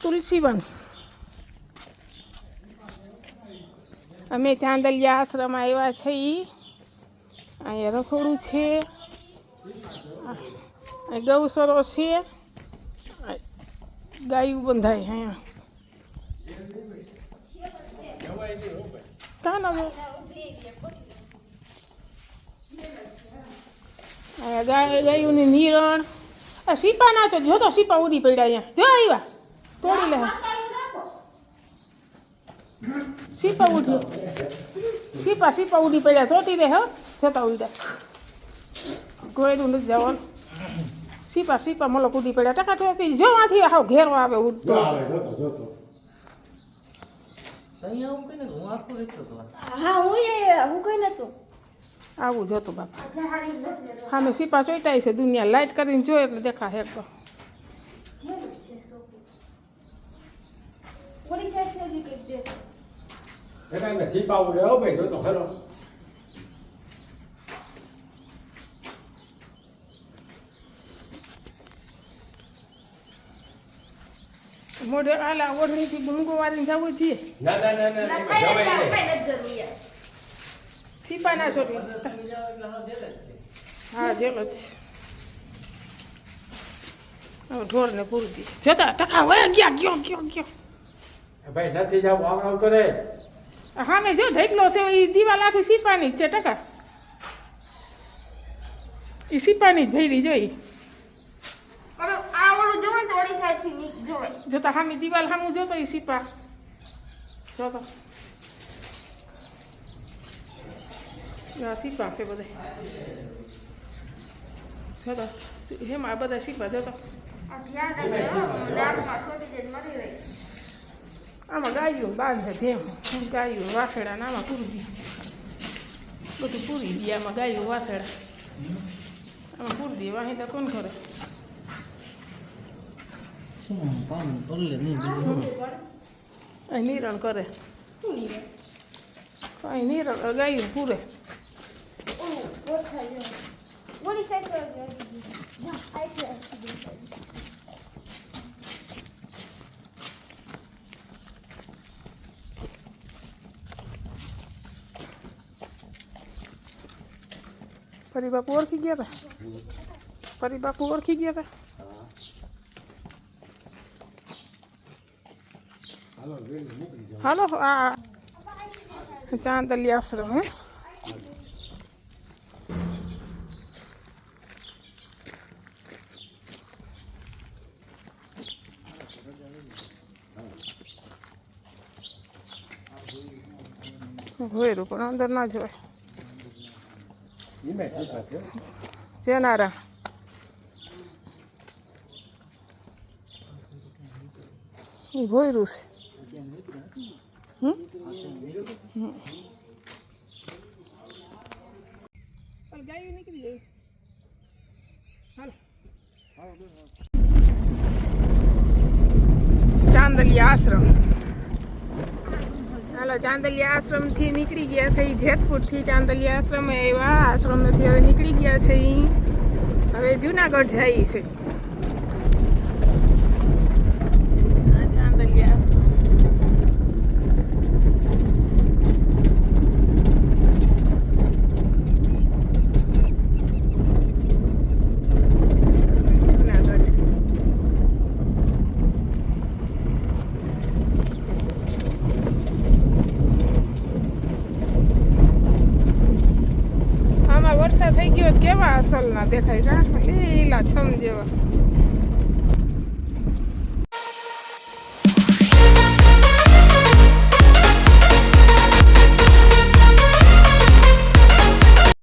તુલસીવન. અમે ચાંદલિયા આશ્રમ આવ્યા છીએ. અહીંયા રસોડું છે, ગૌસરો છે, ગાયું બંધાય અહીંયા. કાં ના અહીંયા ગાયુંની નિરણ. સીપા ના તો જો તો સીપા ઉડી પડ્યા અહીંયા. જો આવ્યા તોડી લે. સીપા ઉડ્યો. સીપા ઉડી પડ્યા. ચોટી દે હો. જતા ઉડ્યા. ગોયરું નથી જવાનું. સીપા મલક ઉડી પડ્યા. ટકા ટોકી જો આથી હાવ ઘેરો આવે ઉડતો. આવું જોતું બાપા. હા મેં સીપા ચોટાઈ છે દુનિયા. લાઇટ કરીને જોઈએ એટલે દેખા હે તો. મોઢે આલા ઓઢણીથી ગુંગો વાળીને જવું છીએ. સીપા ના છોડી. હા જેલ જ હવે ઢોરને પૂરી દી. જતા ટકા વયા ગયા. ગયો ભાઈ નથી જાવ આમ કરે. હા મેં જો ઢેકલો છે એ દિવાલ આખી સીપાની જ છે. ટકા એ સીપાની જ ભેરી જોઈ. જોતા હામી દિવાલ સામું જોતો એ સીપા જોતો. સીપા છે બધા. જોતો હેમાં આ બધા સીપા જોતો. આમાં ગાયું બાંધે ધેમ. ગાયું વાસડા આમાં પૂરી બધું પૂરી દે. આમાં ગાયું વાસડા આમાં પૂરી દે. વાહિંદા કોણ કરે? નિરણ કરે. કઈ નિરણ ગાયું પૂરે. ફરી બાપુ ઓળખી ગયા હતા. હાલો આ ચાંદલિયા આશ્રમ. હે હોયરું પણ અંદર ના જોવાય. જેનારા એ ભોયરું છે. ગાયું નીકળી જાય. ચાંદલિયા આશ્રમ. હાલો ચાંદલિયા આશ્રમથી નીકળી ગયા છે. જેતપુરથી ચાંદલિયા આશ્રમે આવ્યા. આશ્રમથી હવે નીકળી ગયા છે. હવે જુનાગઢ જાય છે. ચાંદલિયા આશ્રમ. વરસાદ થઈ ગયો કેવા અસલ ના દેખાય. લીલા છમ જેવા.